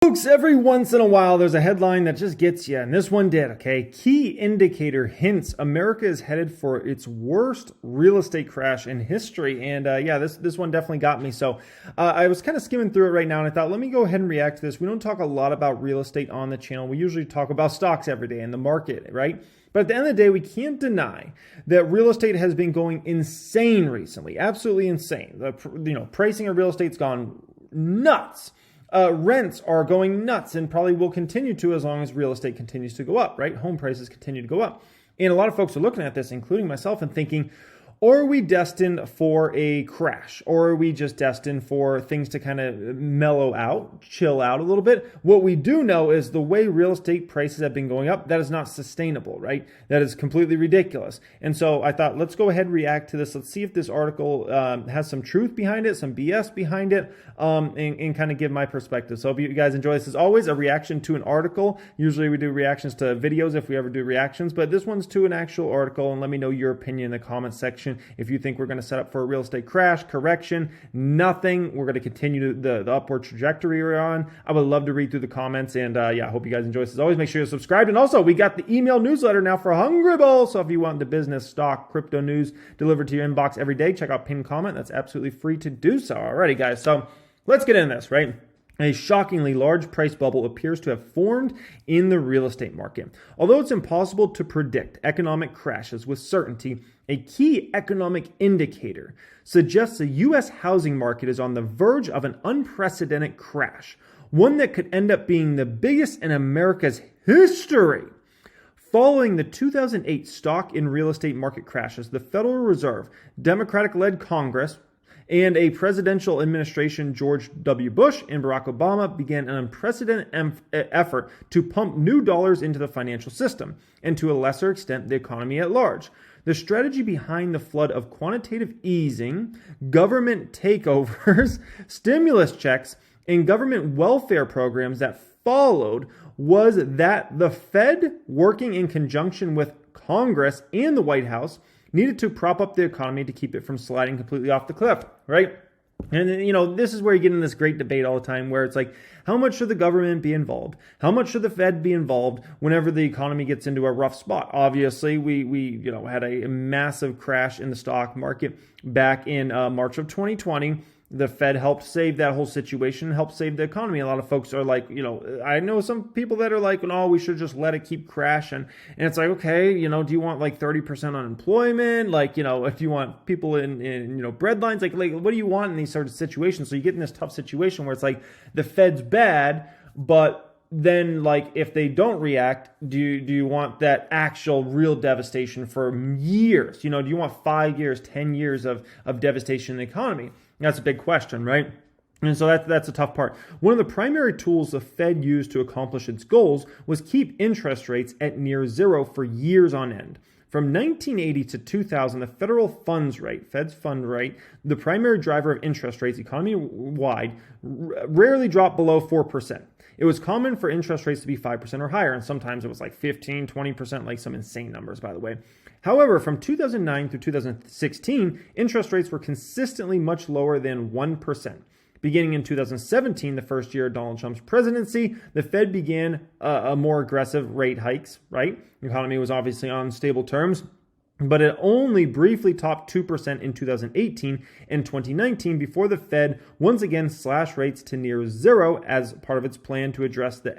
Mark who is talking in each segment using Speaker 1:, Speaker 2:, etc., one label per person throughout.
Speaker 1: Folks, every once in a while, there's a headline that just gets you, and this one did, okay? Key indicator hints America is headed for its worst real estate crash in history. And this one definitely got me. So I was kind of skimming through it right now, and I thought, let me go ahead and react to this. We don't talk a lot about real estate on the channel. We usually talk about stocks every day and the market, right? But at the end of the day, we can't deny that real estate has been going insane recently, absolutely insane. The pricing of real estate's gone nuts. Rents are going nuts and probably will continue to as long as real estate continues to go up, right? Home prices continue to go up. And a lot of folks are looking at this, including myself, and thinking, are we destined for a crash? Or are we just destined for things to kind of mellow out, chill out a little bit? What we do know is the way real estate prices have been going up, that is not sustainable, right? That is completely ridiculous. And so I thought, let's go ahead and react to this. Let's see if this article has some truth behind it, some BS behind it, and kind of give my perspective. So if you guys enjoy this, as always, a reaction to an article. Usually we do reactions to videos if we ever do reactions, but this one's to an actual article, and let me know your opinion in the comment section. If you think we're going to set up for a real estate crash, correction, nothing. We're going to continue the upward trajectory we're on. I would love to read through the comments, and I hope you guys enjoy this. As always, make sure you're subscribed. And also, we got the email newsletter now for Hungryble. So if you want the business, stock, crypto news delivered to your inbox every day, check out pinned comment. That's absolutely free to do so. Alrighty, guys. So let's get into this, right? A shockingly large price bubble appears to have formed in the real estate market. Although it's impossible to predict economic crashes with certainty, a key economic indicator suggests the U.S. housing market is on the verge of an unprecedented crash, one that could end up being the biggest in America's history. Following the 2008 stock and real estate market crashes, the Federal Reserve, Democratic-led Congress, and a presidential administration, George W. Bush and Barack Obama, began an unprecedented effort to pump new dollars into the financial system, and to a lesser extent, the economy at large. The strategy behind the flood of quantitative easing, government takeovers, stimulus checks, and government welfare programs that followed was that the Fed, working in conjunction with Congress and the White House, needed to prop up the economy to keep it from sliding completely off the cliff, right? And, this is where you get in this great debate all the time where it's like, how much should the government be involved? How much should the Fed be involved whenever the economy gets into a rough spot? Obviously, we had a massive crash in the stock market back in March of 2020. The Fed helped save that whole situation, helped save the economy. A lot of folks are like, I know some people that are like, no, we should just let it keep crashing. And it's like, okay, do you want like 30% unemployment? Like, if you want people in bread lines, like what do you want in these sort of situations? So you get in this tough situation where it's like the Fed's bad, but then like if they don't react, do you want that actual real devastation for years? Do you want 5 years, 10 years of devastation in the economy? That's a big question, right? And so that's a tough part. One of the primary tools the Fed used to accomplish its goals was keep interest rates at near zero for years on end. From 1980 to 2000, the federal funds rate, Fed's fund rate, the primary driver of interest rates economy-wide, rarely dropped below 4%. It was common for interest rates to be 5% or higher, and sometimes it was like 15, 20%, like some insane numbers, by the way. However, from 2009 through 2016, interest rates were consistently much lower than 1%. Beginning in 2017, the first year of Donald Trump's presidency, the Fed began a more aggressive rate hikes, right? The economy was obviously on stable terms, but it only briefly topped 2% in 2018 and 2019 before the Fed once again slashed rates to near zero as part of its plan to address the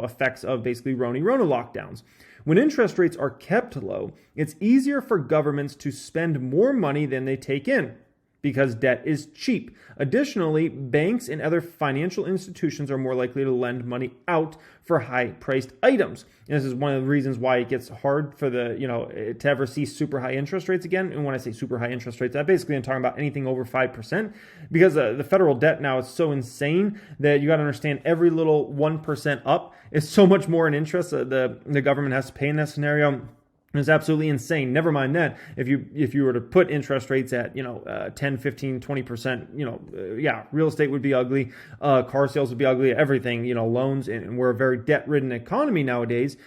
Speaker 1: effects of basically Rona lockdowns. When interest rates are kept low, it's easier for governments to spend more money than they take in, because debt is cheap. Additionally, banks and other financial institutions are more likely to lend money out for high-priced items. And this is one of the reasons why it gets hard for to ever see super high interest rates again. And when I say super high interest rates, I basically am talking about anything over 5%, because the federal debt now is so insane that you got to understand every little 1% up is so much more in interest the government has to pay in that scenario. It's absolutely insane. Never mind that. If you were to put interest rates at 10, 15, 20%, real estate would be ugly, car sales would be ugly, everything, loans, and we're a very debt-ridden economy nowadays,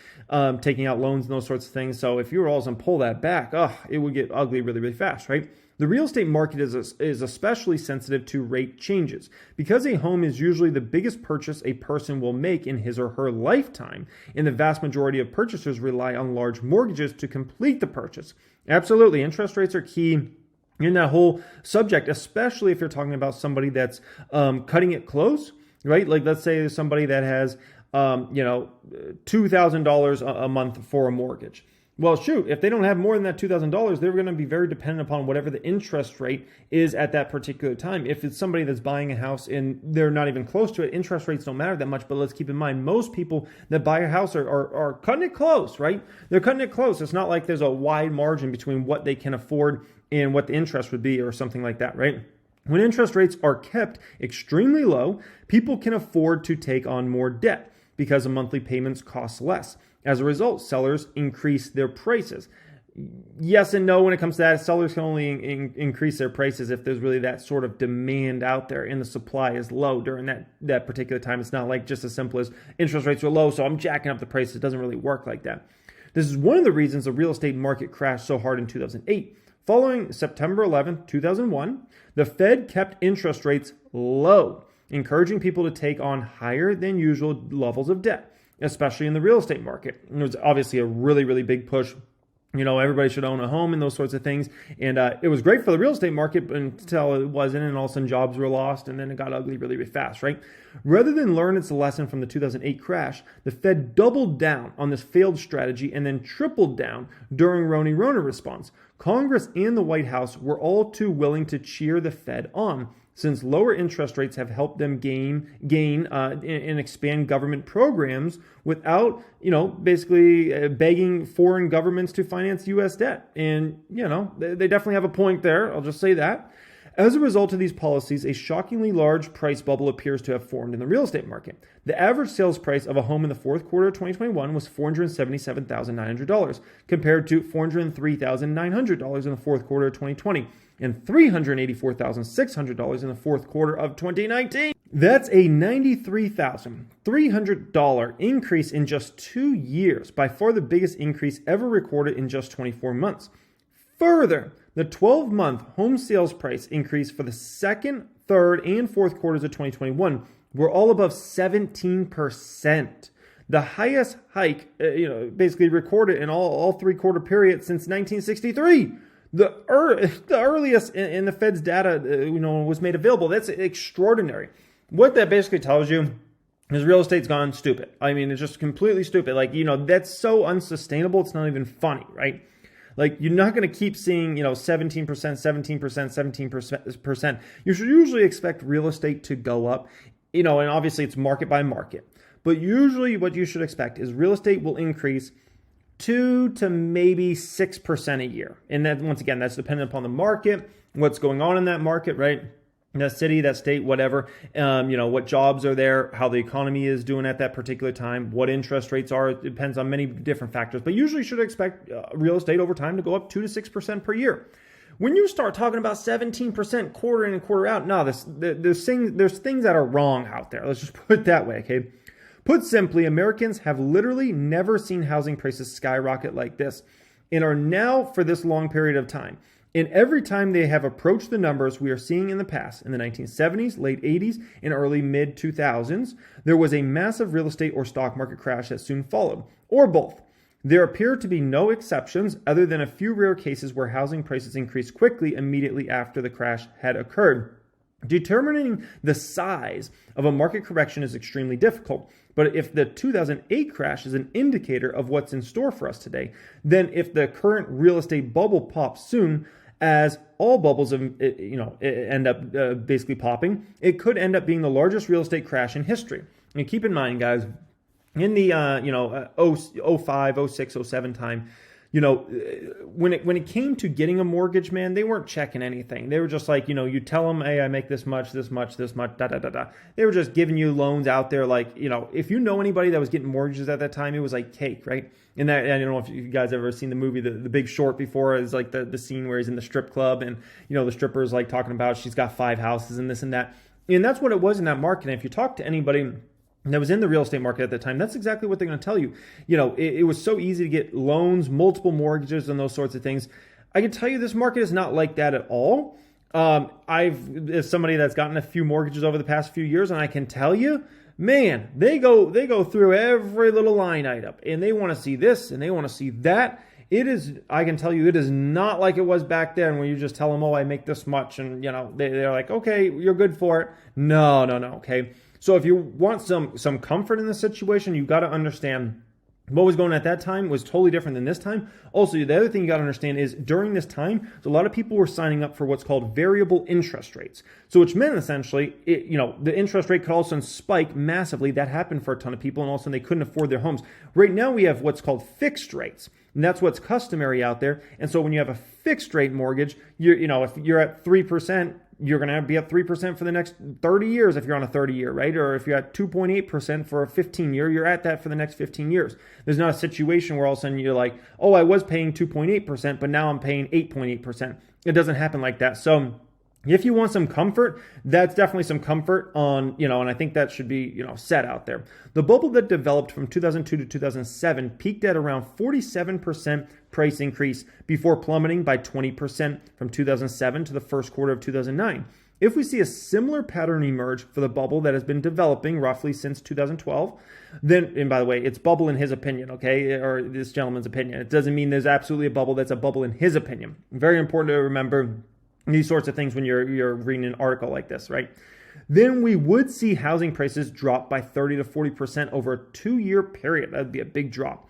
Speaker 1: taking out loans and those sorts of things. So if you were all to pull that back, it would get ugly really, really fast, right? The real estate market is especially sensitive to rate changes. Because a home is usually the biggest purchase a person will make in his or her lifetime, and the vast majority of purchasers rely on large mortgages to complete the purchase. Absolutely, interest rates are key in that whole subject, especially if you're talking about somebody that's cutting it close, right? Like let's say there's somebody that has, $2,000 a month for a mortgage. Well, shoot, if they don't have more than that $2,000, they're going to be very dependent upon whatever the interest rate is at that particular time. If it's somebody that's buying a house and they're not even close to it, interest rates don't matter that much. But let's keep in mind, most people that buy a house are cutting it close, right? They're cutting it close. It's not like there's a wide margin between what they can afford and what the interest would be or something like that, right? When interest rates are kept extremely low, people can afford to take on more debt because the monthly payments cost less. As a result, sellers increase their prices. Yes and no when it comes to that. Sellers can only increase their prices if there's really that sort of demand out there and the supply is low during that particular time. It's not like just as simple as interest rates are low, so I'm jacking up the prices. It doesn't really work like that. This is one of the reasons the real estate market crashed so hard in 2008. Following September 11, 2001, the Fed kept interest rates low, encouraging people to take on higher than usual levels of debt, especially in the real estate market. It was obviously a really, really big push. Everybody should own a home and those sorts of things. And it was great for the real estate market until it wasn't, and all of a sudden jobs were lost, and then it got ugly really, really fast, right? Rather than learn its lesson from the 2008 crash, the Fed doubled down on this failed strategy and then tripled down during Rona response. Congress and the White House were all too willing to cheer the Fed on, since lower interest rates have helped them gain and expand government programs without, basically begging foreign governments to finance U.S. debt. And, they definitely have a point there. I'll just say that. As a result of these policies, a shockingly large price bubble appears to have formed in the real estate market. The average sales price of a home in the fourth quarter of 2021 was $477,900 compared to $403,900 in the fourth quarter of 2020 and $384,600 in the fourth quarter of 2019. That's a $93,300 increase in just 2 years, by far the biggest increase ever recorded in just 24 months. Further, the 12-month home sales price increase for the second, third, and fourth quarters of 2021 were all above 17%. The highest hike, basically recorded in all three-quarter periods since 1963. The earliest in the Fed's data, was made available. That's extraordinary. What that basically tells you is real estate's gone stupid. I mean, it's just completely stupid. That's so unsustainable. It's not even funny, right? You're not going to keep seeing, 17%, 17%, 17%. You should usually expect real estate to go up, and obviously it's market by market. But usually what you should expect is real estate will increase 2 to maybe 6% a year. And then once again, that's dependent upon the market, what's going on in that market, right? That city, that state, whatever, what jobs are there, how the economy is doing at that particular time, what interest rates are. It depends on many different factors, but usually you should expect real estate over time to go up 2 to 6% per year. When you start talking about 17% quarter in and quarter out, no, there's things that are wrong out there. Let's just put it that way, okay? Put simply, Americans have literally never seen housing prices skyrocket like this and are now for this long period of time. And every time they have approached the numbers we are seeing in the past, in the 1970s, late 80s, and early mid-2000s, there was a massive real estate or stock market crash that soon followed, or both. There appear to be no exceptions other than a few rare cases where housing prices increased quickly immediately after the crash had occurred. Determining the size of a market correction is extremely difficult, but if the 2008 crash is an indicator of what's in store for us today, then if the current real estate bubble pops soon, as all bubbles end up basically popping, it could end up being the largest real estate crash in history. And keep in mind, guys, in the 05, 06, 07 time, when it came to getting a mortgage, man, they weren't checking anything. They were just like, you tell them, hey, I make this much, da, da, da, da. They were just giving you loans out there. If you know anybody that was getting mortgages at that time, it was like cake, right? And that, I don't know if you guys ever seen the movie, The Big Short before. It's like the scene where he's in the strip club and, the stripper's like talking about she's got 5 houses and this and that. And that's what it was in that market. And if you talk to anybody that was in the real estate market at the time, that's exactly what they're going to tell you. It was so easy to get loans, multiple mortgages, and those sorts of things. I can tell you this market is not like that at all. As somebody that's gotten a few mortgages over the past few years, and I can tell you, man, they go through every little line item, and they want to see this and they want to see that. I can tell you, it is not like it was back then when you just tell them, oh, I make this much, and they're like, okay, you're good for it. No, okay. So if you want some comfort in the situation, you got to understand what was going on at that time was totally different than this time. Also, the other thing you got to understand is during this time, a lot of people were signing up for what's called variable interest rates. So which meant essentially, the interest rate could all of a sudden spike massively. That happened for a ton of people, and all of a sudden they couldn't afford their homes. Right now we have what's called fixed rates, and that's what's customary out there. And so when you have a fixed rate mortgage, if you're at 3%, you're going to be at 3% for the next 30 years if you're on a 30-year, right? Or if you're at 2.8% for a 15-year, you're at that for the next 15 years. There's not a situation where all of a sudden you're like, oh, I was paying 2.8%, but now I'm paying 8.8%. It doesn't happen like that. So if you want some comfort, that's definitely some comfort on, and I think that should be, set out there. The bubble that developed from 2002 to 2007 peaked at around 47% price increase before plummeting by 20% from 2007 to the first quarter of 2009. If we see a similar pattern emerge for the bubble that has been developing roughly since 2012, then, and by the way, it's bubble in his opinion, okay, or this gentleman's opinion. It doesn't mean there's absolutely a bubble. That's a bubble in his opinion. Very important to remember these sorts of things when you're reading an article like this, right? Then we would see housing prices drop by 30 to 40% over a 2-year period. That'd be a big drop.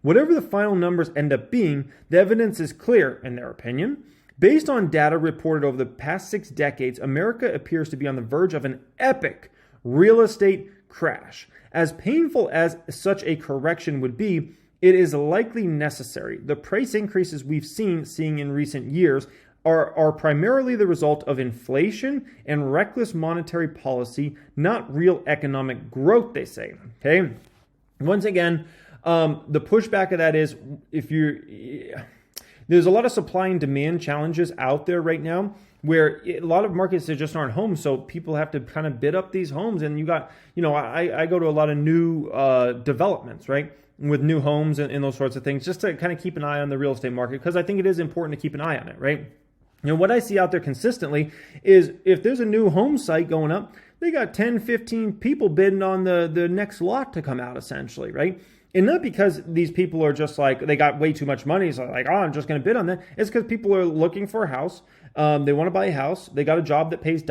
Speaker 1: Whatever the final numbers end up being, the evidence is clear, in their opinion. Based on data reported over the past 6 decades, America appears to be on the verge of an epic real estate crash. As painful as such a correction would be, it is likely necessary. The price increases we've seeing in recent years are primarily the result of inflation and reckless monetary policy, not real economic growth, they say. Okay. Once again, the pushback of that is there's a lot of supply and demand challenges out there right now where a lot of markets that just aren't homes. So people have to kind of bid up these homes. And you got, I go to a lot of new developments, right? With new homes and those sorts of things, just to kind of keep an eye on the real estate market, because I think it is important to keep an eye on it, right? What I see out there consistently is if there's a new home site going up, they got 10, 15 people bidding on the next lot to come out, essentially, right? And not because these people are just like, they got way too much money, so like, oh, I'm just going to bid on that. It's because people are looking for a house. They want to buy a house. They got a job that pays ...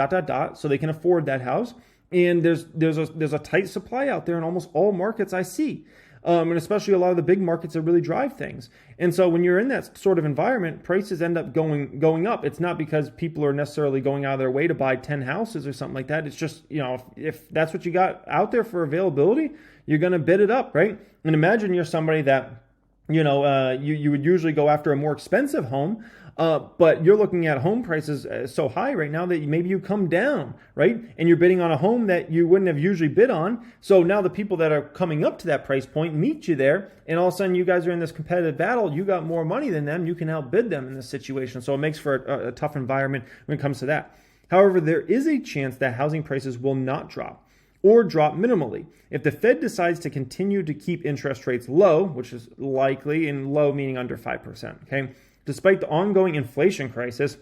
Speaker 1: so they can afford that house. And there's a tight supply out there in almost all markets I see. And especially a lot of the big markets that really drive things. And so when you're in that sort of environment, prices end up going up. It's not because people are necessarily going out of their way to buy 10 houses or something like that. It's just, if that's what you got out there for availability, you're going to bid it up, right? And imagine you're somebody that, you would usually go after a more expensive home, but you're looking at home prices so high right now that maybe you come down, right? And you're bidding on a home that you wouldn't have usually bid on. So now the people that are coming up to that price point meet you there, and all of a sudden you guys are in this competitive battle. You got more money than them. You can outbid them in this situation. So it makes for a tough environment when it comes to that. However, there is a chance that housing prices will not drop, or drop minimally. If the Fed decides to continue to keep interest rates low, which is likely, and low meaning under 5%, okay? Despite the ongoing inflation crisis,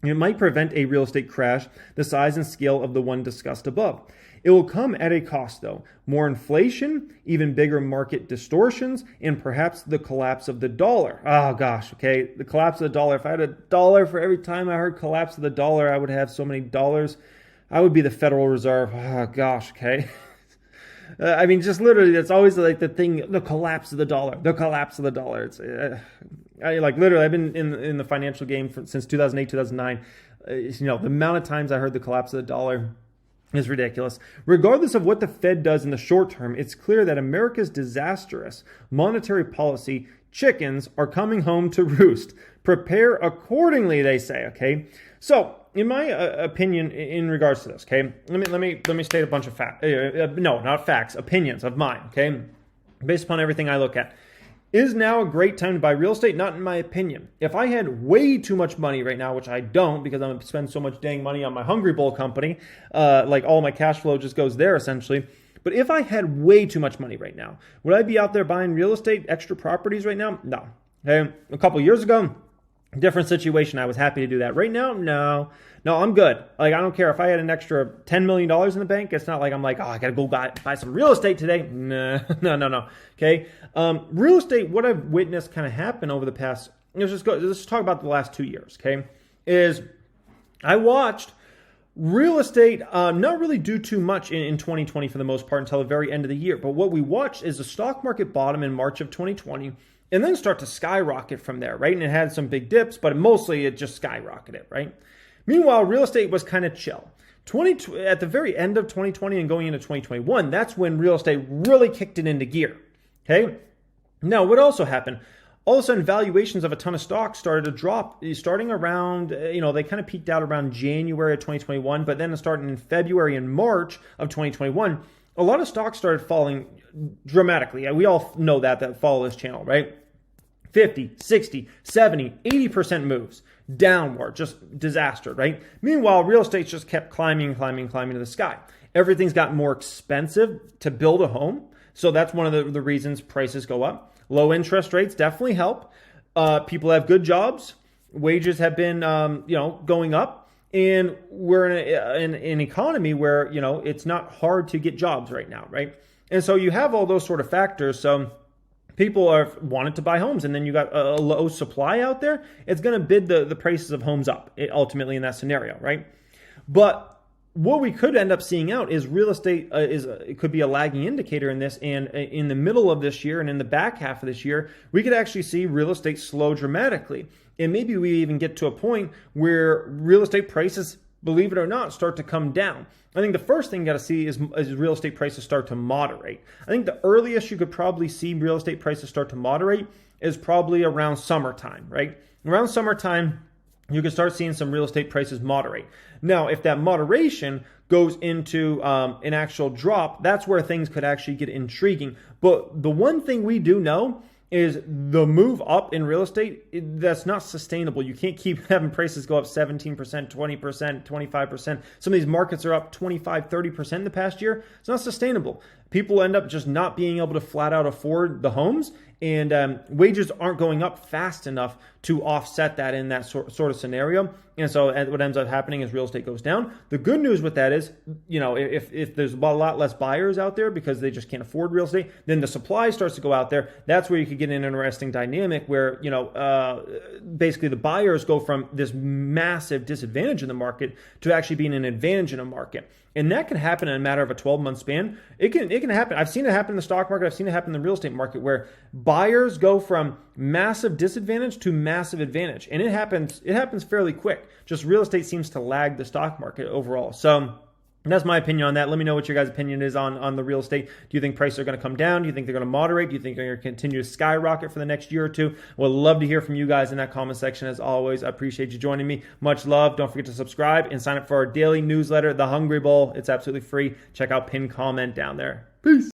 Speaker 1: it might prevent a real estate crash the size and scale of the one discussed above. It will come at a cost, though. More inflation, even bigger market distortions, and perhaps the collapse of the dollar. Oh, gosh, okay? The collapse of the dollar. If I had $1 for every time I heard collapse of the dollar, I would have so many dollars. I would be the Federal Reserve. Oh, gosh, okay? Just literally, that's always like the thing, the collapse of the dollar, the collapse of the dollar. It's literally, I've been in the financial game since 2008, 2009. The amount of times I heard the collapse of the dollar is ridiculous. Regardless of what the Fed does in the short term, it's clear that America's disastrous monetary policy chickens are coming home to roost. Prepare accordingly, they say, okay? So, in my opinion, in regards to this, okay, let me state a bunch of facts. No, not facts, opinions of mine, okay, based upon everything I look at. Is now a great time to buy real estate? Not in my opinion. If I had way too much money right now, which I don't because I'm going to spend so much dang money on my Hungry Bowl company, like all my cash flow just goes there essentially. But if I had way too much money right now, would I be out there buying real estate, extra properties right now? No. Okay, a couple years ago, different situation. I was happy to do that. Right now, no, I'm good. Like, I don't care if I had an extra $10 million in the bank. It's not like I'm like, oh, I got to go buy some real estate today. No. Okay. Real estate, what I've witnessed kind of happen over the past, let's just talk about the last 2 years. Okay. Is I watched real estate not really do too much in 2020 for the most part until the very end of the year. But what we watched is the stock market bottom in March of 2020 and then start to skyrocket from there, right? And it had some big dips, but mostly it just skyrocketed, right? Meanwhile, real estate was kind of chill. At the very end of 2020 and going into 2021, that's when real estate really kicked it into gear, okay? Now, what also happened? All of a sudden, valuations of a ton of stocks started to drop, starting around, they kind of peaked out around January of 2021, but then starting in February and March of 2021, a lot of stocks started falling dramatically. We all know that follow this channel, right? 50, 60, 70, 80% moves downward, just disaster, right? Meanwhile, real estate just kept climbing to the sky. Everything's gotten more expensive to build a home. So that's one of the reasons prices go up. Low interest rates definitely help. People have good jobs. Wages have been, going up. And we're in an economy where, it's not hard to get jobs right now, right? And so you have all those sort of factors. So people are wanted to buy homes, and then you got a low supply out there. It's going to bid the prices of homes up ultimately in that scenario, right? But what we could end up seeing out is real estate it could be a lagging indicator in this, and in the middle of this year and in the back half of this year, we could actually see real estate slow dramatically. And maybe we even get to a point where real estate prices, believe it or not, start to come down. I think the first thing you got to see is real estate prices start to moderate. I think the earliest you could probably see real estate prices start to moderate is probably around summertime, right? Around summertime, you can start seeing some real estate prices moderate. Now, if that moderation goes into an actual drop, that's where things could actually get intriguing. But the one thing we do know is the move up in real estate, that's not sustainable. You can't keep having prices go up 17%, 20%, 25%. Some of these markets are up 25, 30% in the past year. It's not sustainable. People end up just not being able to flat out afford the homes, and wages aren't going up fast enough to offset that in that sort of scenario. And so what ends up happening is real estate goes down. The good news with that is, if there's a lot less buyers out there because they just can't afford real estate, then the supply starts to go out there. That's where you could get an interesting dynamic where, basically the buyers go from this massive disadvantage in the market to actually being an advantage in a market. And that can happen in a matter of a 12-month span. It can happen. I've seen it happen in the stock market. I've seen it happen in the real estate market where buyers go from massive disadvantage to massive advantage. And it happens fairly quick. Just real estate seems to lag the stock market overall. So that's my opinion on that. Let me know what your guys' opinion is on the real estate. Do you think prices are going to come down? Do you think they're going to moderate? Do you think they're going to continue to skyrocket for the next year or two? Would love to hear from you guys in that comment section. As always, I appreciate you joining me. Much love. Don't forget to subscribe and sign up for our daily newsletter, The Hungry Bowl. It's absolutely free. Check out pinned comment down there. Peace.